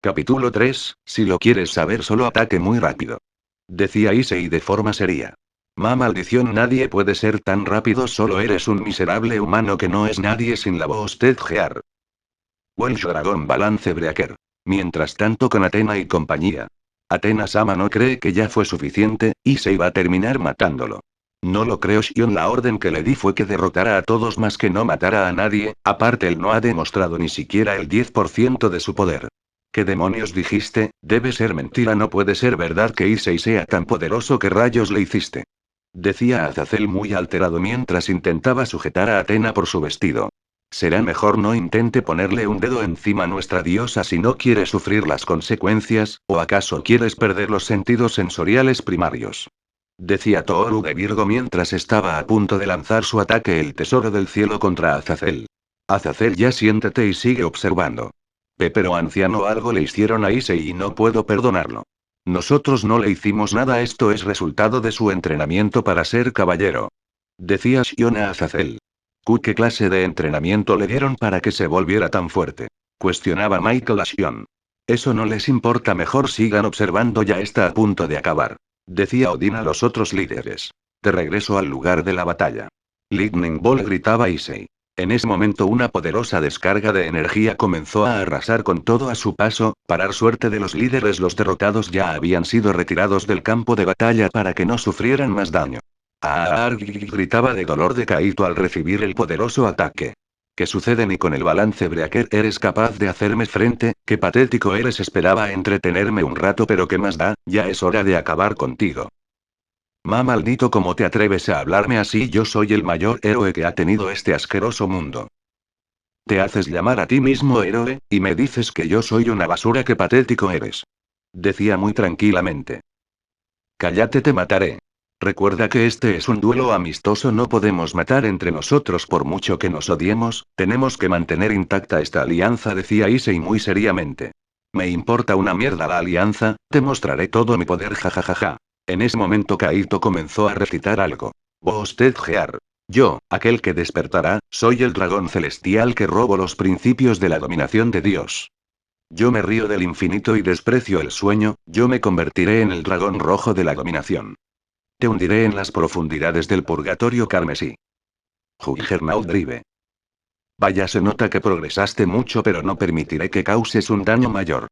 Capítulo 3, si lo quieres saber solo ataque muy rápido. Decía Issei de forma seria. Ma maldición, nadie puede ser tan rápido, solo eres un miserable humano que no es nadie sin la voz Ted Gear. Welsh Dragon Balance Breaker. Mientras tanto con Athena y compañía. Athena-sama no cree que ya fue suficiente, Issei va a terminar matándolo. No lo creo, Shion. La orden que le di fue que derrotara a todos más que no matara a nadie, aparte él no ha demostrado ni siquiera el 10% de su poder. ¿Qué demonios dijiste? Debe ser mentira, no puede ser verdad que Issei sea tan poderoso. ¿Qué rayos le hiciste? Decía Azazel muy alterado mientras intentaba sujetar a Athena por su vestido. Será mejor no intente ponerle un dedo encima a nuestra diosa si no quiere sufrir las consecuencias, ¿o acaso quieres perder los sentidos sensoriales primarios? Decía Toru de Virgo mientras estaba a punto de lanzar su ataque el tesoro del cielo contra Azazel. Azazel, ya siéntate y sigue observando. Pero anciano, algo le hicieron a Issei y no puedo perdonarlo. Nosotros no le hicimos nada, esto es resultado de su entrenamiento para ser caballero. Decía Shion a Azazel. ¿Qué clase de entrenamiento le dieron para que se volviera tan fuerte? Cuestionaba Michael a Shion. Eso no les importa, mejor sigan observando, ya está a punto de acabar. Decía Odin a los otros líderes. De regreso al lugar de la batalla. Lightning Ball, gritaba Issei. En ese momento una poderosa descarga de energía comenzó a arrasar con todo a su paso, para suerte de los líderes los derrotados ya habían sido retirados del campo de batalla para que no sufrieran más daño. Gritaba de dolor de Kaito al recibir el poderoso ataque. ¿Qué sucede? Ni con el balance breaker eres capaz de hacerme frente, qué patético eres, esperaba entretenerme un rato pero qué más da, ya es hora de acabar contigo. Maldito, ¿cómo te atreves a hablarme así? Yo soy el mayor héroe que ha tenido este asqueroso mundo. Te haces llamar a ti mismo héroe, y me dices que yo soy una basura, qué patético eres. Decía muy tranquilamente. Cállate, te mataré. Recuerda que este es un duelo amistoso, no podemos matar entre nosotros por mucho que nos odiemos, tenemos que mantener intacta esta alianza, decía Issei muy seriamente. Me importa una mierda la alianza, te mostraré todo mi poder, jajajaja. En ese momento Kaito comenzó a recitar algo. Vos Ted Gear. Yo, aquel que despertará, soy el dragón celestial que robo los principios de la dominación de Dios. Yo me río del infinito y desprecio el sueño, yo me convertiré en el dragón rojo de la dominación. Te hundiré en las profundidades del purgatorio carmesí. Juggernaut Drive. Vaya, se nota que progresaste mucho, pero no permitiré que causes un daño mayor.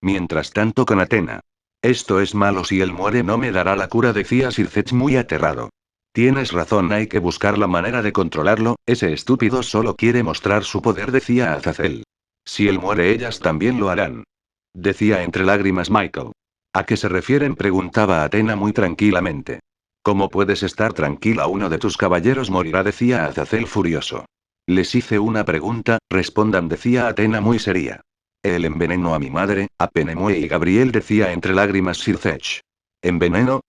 Mientras tanto con Athena. Esto es malo, si él muere no me dará la cura, decía Sircech muy aterrado. Tienes razón, hay que buscar la manera de controlarlo, ese estúpido solo quiere mostrar su poder, decía Azazel. Si él muere ellas también lo harán. Decía entre lágrimas Michael. ¿A qué se refieren?, preguntaba Athena muy tranquilamente. ¿Cómo puedes estar tranquila? Uno de tus caballeros morirá, decía Azazel furioso. Les hice una pregunta, respondan, decía Athena muy seria. Él envenenó a mi madre, a Penemue y Gabriel, decía entre lágrimas Sircech. ¿Envenenó?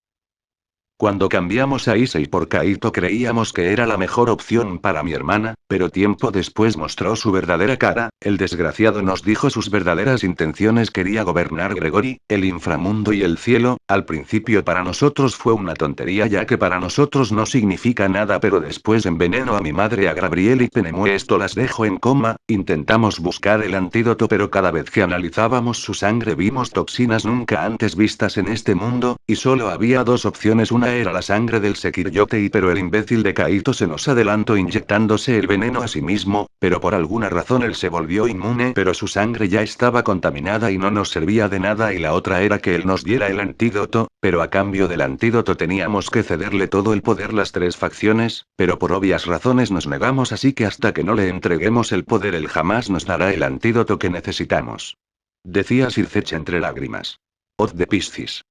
Cuando cambiamos a Issei por Kaito creíamos que era la mejor opción para mi hermana, pero tiempo después mostró su verdadera cara, el desgraciado nos dijo sus verdaderas intenciones, quería gobernar Gregory, el inframundo y el cielo. Al principio para nosotros fue una tontería ya que para nosotros no significa nada, pero después envenenó a mi madre, a Gabriel y Penemue, esto las dejó en coma, intentamos buscar el antídoto pero cada vez que analizábamos su sangre vimos toxinas nunca antes vistas en este mundo, y solo había dos opciones, una era la sangre del Sekiryote pero el imbécil de Kaito se nos adelantó inyectándose el veneno a sí mismo, pero por alguna razón él se volvió inmune pero su sangre ya estaba contaminada y no nos servía de nada, y la otra era que él nos diera el antídoto, pero a cambio del antídoto teníamos que cederle todo el poder las tres facciones, pero por obvias razones nos negamos, así que hasta que no le entreguemos el poder él jamás nos dará el antídoto que necesitamos. Decía Sircech entre lágrimas. Oz de Piscis.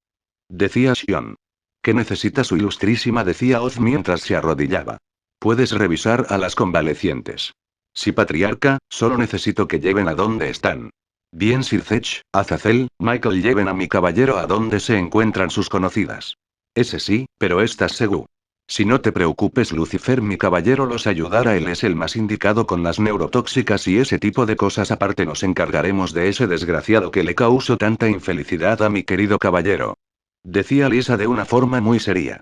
Decía Shion. ¿Qué necesita su ilustrísima?, decía Oz mientras se arrodillaba. Puedes revisar a las convalecientes. Sí, patriarca, solo necesito que lleven a donde están. Bien, Sircech, Azazel, Michael, lleven a mi caballero a donde se encuentran sus conocidas. Ese sí, pero ¿estás seguro? Si no te preocupes, Lucifer, mi caballero los ayudará, él es el más indicado con las neurotóxicas y ese tipo de cosas, aparte nos encargaremos de ese desgraciado que le causó tanta infelicidad a mi querido caballero. Decía Lisa de una forma muy seria.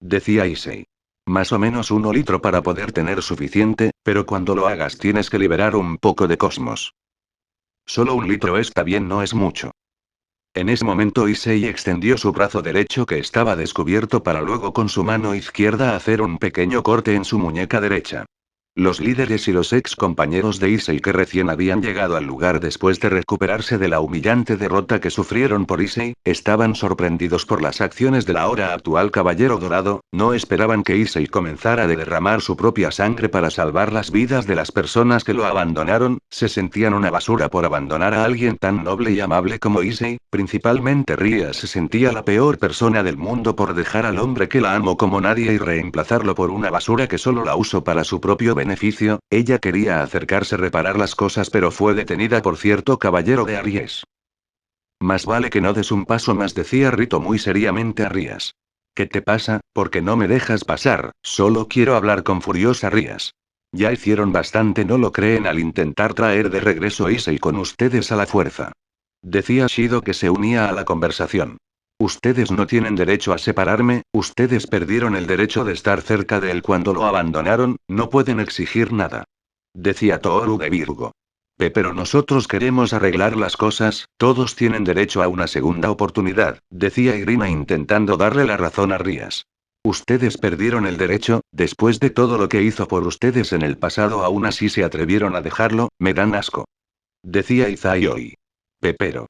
decía Issei. Más o menos 1 litro para poder tener suficiente, pero cuando lo hagas tienes que liberar un poco de cosmos. Solo 1 litro está bien, no es mucho. En ese momento Issei extendió su brazo derecho que estaba descubierto para luego con su mano izquierda hacer un pequeño corte en su muñeca derecha. Los líderes y los ex compañeros de Issei que recién habían llegado al lugar después de recuperarse de la humillante derrota que sufrieron por Issei, estaban sorprendidos por las acciones del ahora actual Caballero Dorado, no esperaban que Issei comenzara a derramar su propia sangre para salvar las vidas de las personas que lo abandonaron, se sentían una basura por abandonar a alguien tan noble y amable como Issei, principalmente Ria se sentía la peor persona del mundo por dejar al hombre que la amó como nadie y reemplazarlo por una basura que solo la usó para su propio beneficio. Ella quería acercarse a reparar las cosas pero fue detenida por cierto caballero de Aries. Más vale que no des un paso más, decía Rito muy seriamente a Rías. ¿Qué te pasa? ¿Por qué no me dejas pasar? Solo quiero hablar con furiosa Rías. Ya hicieron bastante, ¿no lo creen al intentar traer de regreso a Issei con ustedes a la fuerza? Decía Shido que se unía a la conversación. Ustedes no tienen derecho a separarme, ustedes perdieron el derecho de estar cerca de él cuando lo abandonaron, no pueden exigir nada. Decía Toru de Virgo. Pero nosotros queremos arreglar las cosas, todos tienen derecho a una segunda oportunidad, decía Irina intentando darle la razón a Rías. Ustedes perdieron el derecho, después de todo lo que hizo por ustedes en el pasado aún así se atrevieron a dejarlo, me dan asco. Decía Izayoi. Pero.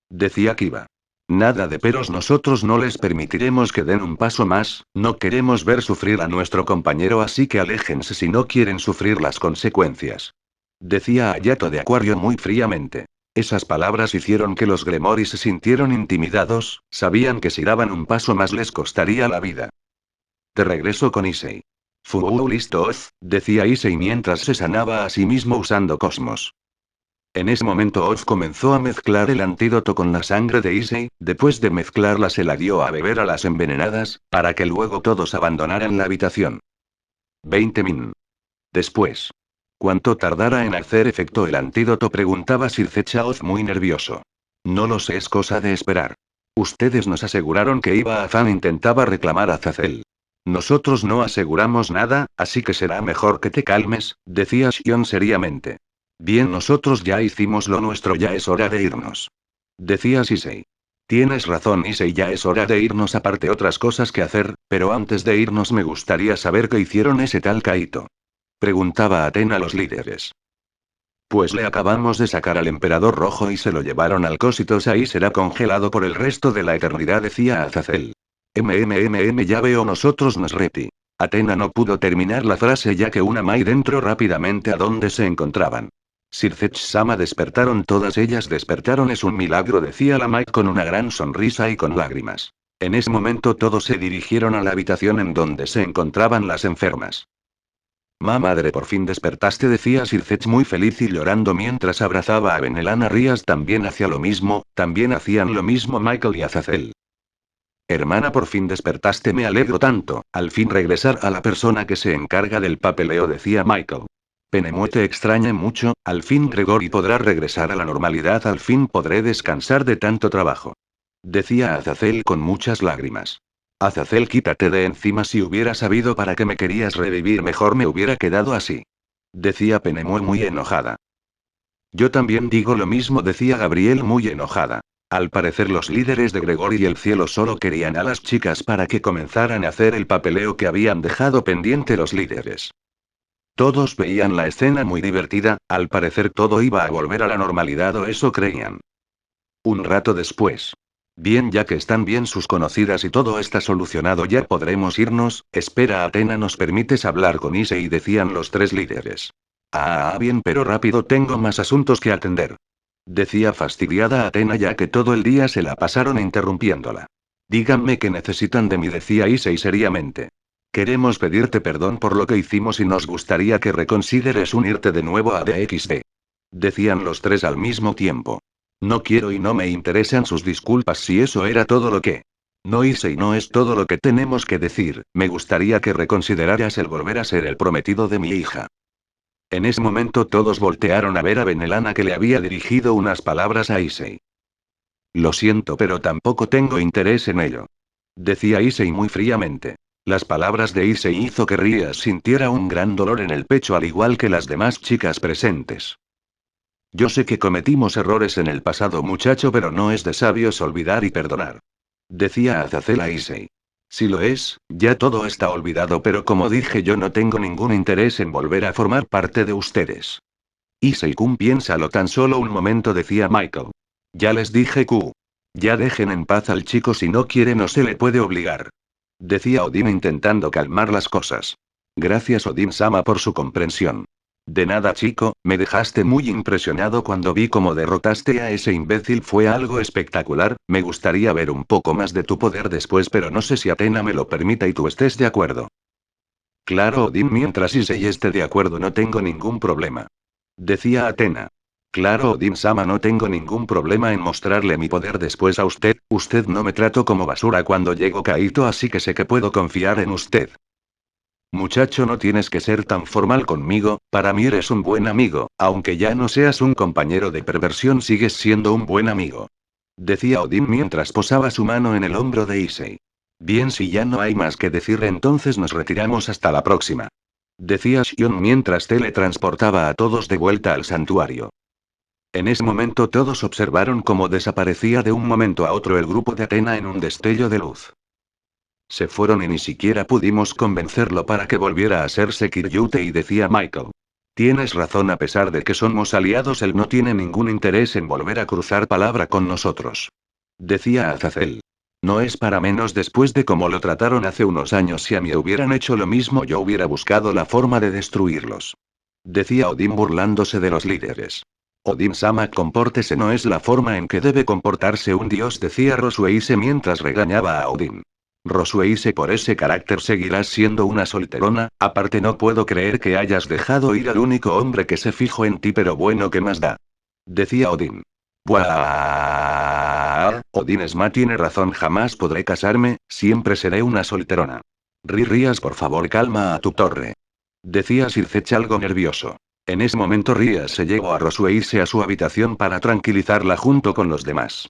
Decía Kiba. Nada de peros, nosotros no les permitiremos que den un paso más, no queremos ver sufrir a nuestro compañero así que aléjense si no quieren sufrir las consecuencias. Decía Ayato de Acuario muy fríamente. Esas palabras hicieron que los Gremory se sintieron intimidados, sabían que si daban un paso más les costaría la vida. Te regreso con Issei. Listo, Oz, decía Issei mientras se sanaba a sí mismo usando Cosmos. En ese momento Oz comenzó a mezclar el antídoto con la sangre de Issei, después de mezclarla se la dio a beber a las envenenadas, para que luego todos abandonaran la habitación. 20 min. Después. ¿Cuánto tardará en hacer efecto el antídoto?, preguntaba Sir Oz muy nervioso. No lo sé, es cosa de esperar. Ustedes nos aseguraron que iba a Fan, intentaba reclamar a Zazel. Nosotros no aseguramos nada, así que será mejor que te calmes, decía Shion seriamente. Bien, nosotros ya hicimos lo nuestro, ya es hora de irnos. Decía Issei. Tienes razón, Issei, ya es hora de irnos, aparte otras cosas que hacer, pero antes de irnos me gustaría saber qué hicieron ese tal Kaito. Preguntaba Atena a los líderes. Pues le acabamos de sacar al emperador rojo y se lo llevaron al Cositos, ahí será congelado por el resto de la eternidad, decía Azazel. Ya veo, nosotros nos reti. Atena no pudo terminar la frase ya que una Mai entró rápidamente a donde se encontraban. Sirfetch-sama, despertaron, todas ellas despertaron, es un milagro, decía la Mai con una gran sonrisa y con lágrimas. En ese momento todos se dirigieron a la habitación en donde se encontraban las enfermas. Madre, por fin despertaste, decía Sirfetch muy feliz y llorando mientras abrazaba a Benelana. Rías también hacía lo mismo, también hacían lo mismo Michael y Azazel. Hermana, por fin despertaste, me alegro tanto, al fin regresar a la persona que se encarga del papeleo, decía Michael. Penemue te extraña mucho, al fin Gregory podrá regresar a la normalidad, al fin podré descansar de tanto trabajo. Decía Azazel con muchas lágrimas. Azazel, quítate de encima, si hubiera sabido para qué me querías revivir mejor me hubiera quedado así. Decía Penemue muy enojada. Yo también digo lo mismo, decía Gabriel muy enojada. Al parecer los líderes de Gregory y el cielo solo querían a las chicas para que comenzaran a hacer el papeleo que habían dejado pendiente los líderes. Todos veían la escena muy divertida, al parecer todo iba a volver a la normalidad, o eso creían. Un rato después. Bien, ya que están bien sus conocidas y todo está solucionado, ya podremos irnos. Espera, Atena, ¿nos permites hablar con Issei?, decían los tres líderes. Bien, pero rápido, tengo más asuntos que atender. Decía fastidiada Atena ya que todo el día se la pasaron interrumpiéndola. Díganme qué necesitan de mí, decía Issei seriamente. Queremos pedirte perdón por lo que hicimos y nos gustaría que reconsideres unirte de nuevo a DXD. Decían los tres al mismo tiempo. No quiero y no me interesan sus disculpas si eso era todo lo que. No, Issei, no es todo lo que tenemos que decir, me gustaría que reconsideraras el volver a ser el prometido de mi hija. En ese momento todos voltearon a ver a Benelana, que le había dirigido unas palabras a Issei. Lo siento, pero tampoco tengo interés en ello. Decía Issei muy fríamente. Las palabras de Issei hizo que Rías sintiera un gran dolor en el pecho al igual que las demás chicas presentes. Yo sé que cometimos errores en el pasado muchacho, pero no es de sabios olvidar y perdonar. Decía Azazel a Issei. Si lo es, ya todo está olvidado, pero como dije yo no tengo ningún interés en volver a formar parte de ustedes. Issei-kun, piénsalo tan solo un momento, decía Michael. Ya les dije Q. Ya dejen en paz al chico, si no quiere no se le puede obligar. Decía Odin intentando calmar las cosas. Gracias Odin-sama por su comprensión. De nada chico, me dejaste muy impresionado cuando vi cómo derrotaste a ese imbécil, fue algo espectacular, me gustaría ver un poco más de tu poder después, pero no sé si Athena me lo permita y tú estés de acuerdo. Claro Odin, mientras Issei esté de acuerdo no tengo ningún problema. Decía Athena. Claro Odin-sama, no tengo ningún problema en mostrarle mi poder después a usted, usted no me trató como basura cuando llegó Kaito, así que sé que puedo confiar en usted. Muchacho, no tienes que ser tan formal conmigo, para mí eres un buen amigo, aunque ya no seas un compañero de perversión sigues siendo un buen amigo. Decía Odin mientras posaba su mano en el hombro de Issei. Bien, si ya no hay más que decir entonces nos retiramos hasta la próxima. Decía Shion mientras teletransportaba a todos de vuelta al santuario. En ese momento todos observaron cómo desaparecía de un momento a otro el grupo de Athena en un destello de luz. Se fueron y ni siquiera pudimos convencerlo para que volviera a ser Sekiryute, y decía Michael. Tienes razón, a pesar de que somos aliados él no tiene ningún interés en volver a cruzar palabra con nosotros. Decía Azazel. No es para menos después de cómo lo trataron hace unos años, si a mí hubieran hecho lo mismo yo hubiera buscado la forma de destruirlos. Decía Odin burlándose de los líderes. Odin-sama, compórtese, no es la forma en que debe comportarse un dios, decía Rosueise mientras regañaba a Odin. Rosueise, por ese carácter seguirás siendo una solterona, aparte no puedo creer que hayas dejado ir al único hombre que se fijó en ti, pero bueno, ¿qué más da? Decía Odin. ¡Buah! Odin-sama tiene razón, jamás podré casarme, siempre seré una solterona. Rías, por favor, calma a tu torre. Decía Sircech algo nervioso. En ese momento Rías se llevó a Rosueise a su habitación para tranquilizarla junto con los demás.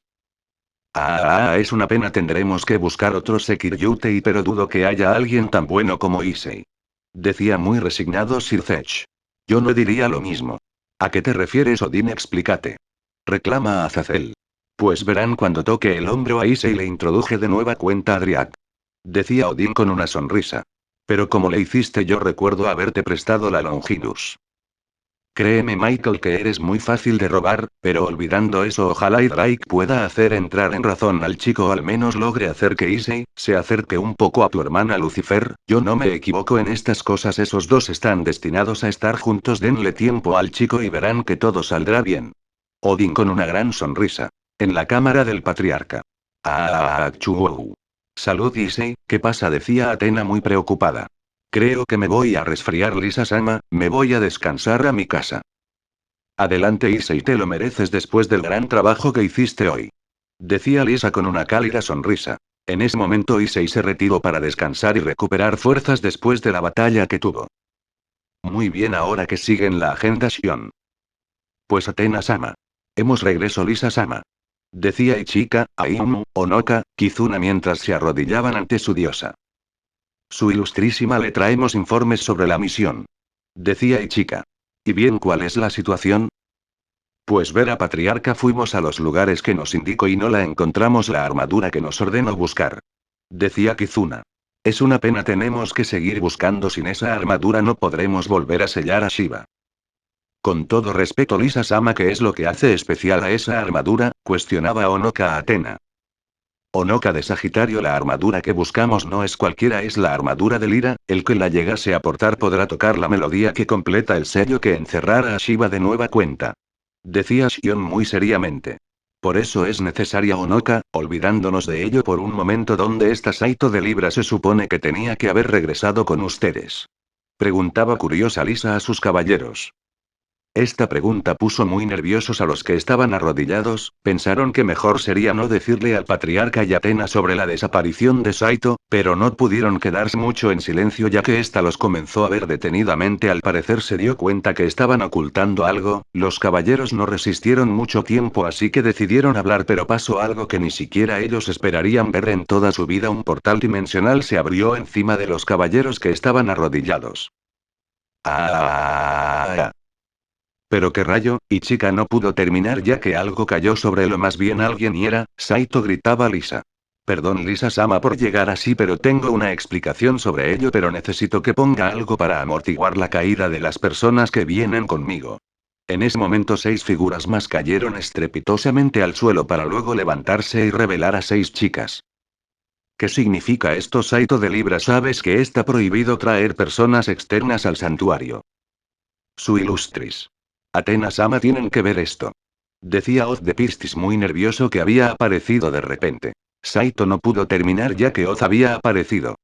Es una pena, tendremos que buscar otro Sekiryutei, pero dudo que haya alguien tan bueno como Issei. Decía muy resignado Sircech. Yo no diría lo mismo. ¿A qué te refieres, Odin? Explícate. Reclama a Azazel. Pues verán cuando toque el hombro a Issei, le introduje de nueva cuenta a Driak. Decía Odin con una sonrisa. Pero como le hiciste, yo recuerdo haberte prestado la Longinus. Créeme Michael que eres muy fácil de robar, pero olvidando eso ojalá y Drake pueda hacer entrar en razón al chico, o al menos logre hacer que Issei se acerque un poco a tu hermana Lucifer. Yo no me equivoco en estas cosas, esos dos están destinados a estar juntos, denle tiempo al chico y verán que todo saldrá bien. Odin con una gran sonrisa. En la cámara del patriarca. Chuou. Salud Issei, ¿qué pasa? Decía Athena muy preocupada. Creo que me voy a resfriar, Lisa-sama, me voy a descansar a mi casa. Adelante Issei, te lo mereces después del gran trabajo que hiciste hoy. Decía Lisa con una cálida sonrisa. En ese momento Issei se retiró para descansar y recuperar fuerzas después de la batalla que tuvo. Muy bien, ahora que siguen la agenda Shion. Pues Athena-sama. Hemos regreso Lisa-sama. Decía Ichika, Ayumu, Onoka, Kizuna mientras se arrodillaban ante su diosa. Su ilustrísima, le traemos informes sobre la misión. Decía Ichika. ¿Y bien cuál es la situación? Pues ver a Patriarca, fuimos a los lugares que nos indicó y no la encontramos la armadura que nos ordenó buscar. Decía Kizuna. Es una pena, tenemos que seguir buscando, sin esa armadura no podremos volver a sellar a Shiva. Con todo respeto Lisa-sama, ¿qué es lo que hace especial a esa armadura? Cuestionaba Onoka a Athena. Onoka de Sagitario, la armadura que buscamos no es cualquiera, es la armadura de Lira, el que la llegase a portar podrá tocar la melodía que completa el sello que encerrara a Shiva de nueva cuenta. Decía Shion muy seriamente. Por eso es necesaria Onoka, olvidándonos de ello por un momento, ¿dónde está Saito de Libra? Se supone que tenía que haber regresado con ustedes. Preguntaba curiosa Lisa a sus caballeros. Esta pregunta puso muy nerviosos a los que estaban arrodillados, pensaron que mejor sería no decirle al patriarca y Athena sobre la desaparición de Saito, pero no pudieron quedarse mucho en silencio ya que ésta los comenzó a ver detenidamente. Al parecer se dio cuenta que estaban ocultando algo, los caballeros no resistieron mucho tiempo así que decidieron hablar, pero pasó algo que ni siquiera ellos esperarían ver en toda su vida. Un portal dimensional se abrió encima de los caballeros que estaban arrodillados. ¡Ah! Pero qué rayo, y chica no pudo terminar ya que algo cayó sobre él o más bien alguien y era, Saito, gritaba Lisa. Perdón Lisa-sama por llegar así, pero tengo una explicación sobre ello, pero necesito que ponga algo para amortiguar la caída de las personas que vienen conmigo. En ese momento 6 figuras más cayeron estrepitosamente al suelo para luego levantarse y revelar a 6 chicas. ¿Qué significa esto, Saito de Libra? Sabes que está prohibido traer personas externas al santuario. Su ilustris. Athena-sama, tienen que ver esto. Decía Oz de Piscis muy nervioso que había aparecido de repente. Saito no pudo terminar ya que Oz había aparecido.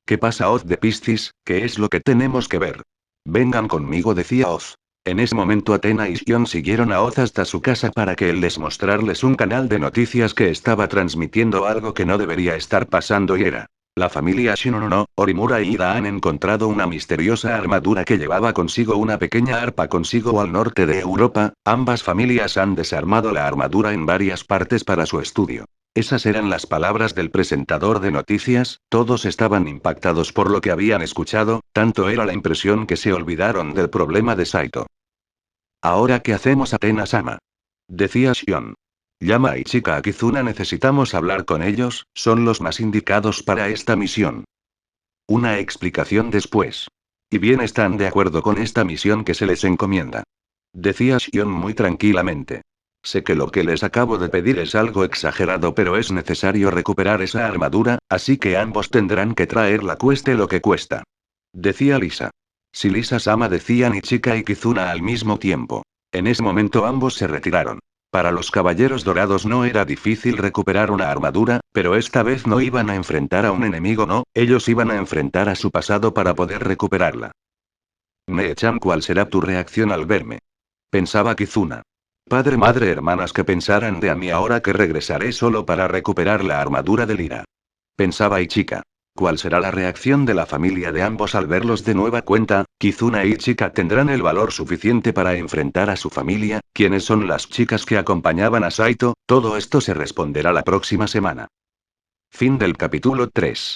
¿Qué pasa, Oz de Piscis? ¿Qué es lo que tenemos que ver? Vengan conmigo, decía Oz. En ese momento Athena y Shion siguieron a Oz hasta su casa para que él les mostrarles un canal de noticias que estaba transmitiendo algo que no debería estar pasando y era. La familia Shinono, Orimura y Ida han encontrado una misteriosa armadura que llevaba consigo una pequeña arpa consigo al norte de Europa. Ambas familias han desarmado la armadura en varias partes para su estudio. Esas eran las palabras del presentador de noticias, todos estaban impactados por lo que habían escuchado, tanto era la impresión que se olvidaron del problema de Saito. ¿Ahora qué hacemos, Athena-sama? Decía Shion. Llama a Ichika a Kizuna, necesitamos hablar con ellos, son los más indicados para esta misión. Una explicación después. Y bien, están de acuerdo con esta misión que se les encomienda. Decía Shion muy tranquilamente. Sé que lo que les acabo de pedir es algo exagerado, pero es necesario recuperar esa armadura, así que ambos tendrán que traerla cueste lo que cuesta. Decía Lisa. Si Lisa-sama, decían Ichika y Kizuna al mismo tiempo. En ese momento ambos se retiraron. Para los caballeros dorados no era difícil recuperar una armadura, pero esta vez no iban a enfrentar a un enemigo, no, ellos iban a enfrentar a su pasado para poder recuperarla. Nee-chan, ¿cuál será tu reacción al verme? Pensaba Kizuna. Padre, madre, hermanas, que pensaran de mí ahora que regresaré solo para recuperar la armadura de Lira. Pensaba Ichika. ¿Cuál será la reacción de la familia de ambos al verlos de nueva cuenta? Kizuna y Ichika tendrán el valor suficiente para enfrentar a su familia. ¿Quiénes son las chicas que acompañaban a Saito? Todo esto se responderá la próxima semana. Fin del capítulo 3.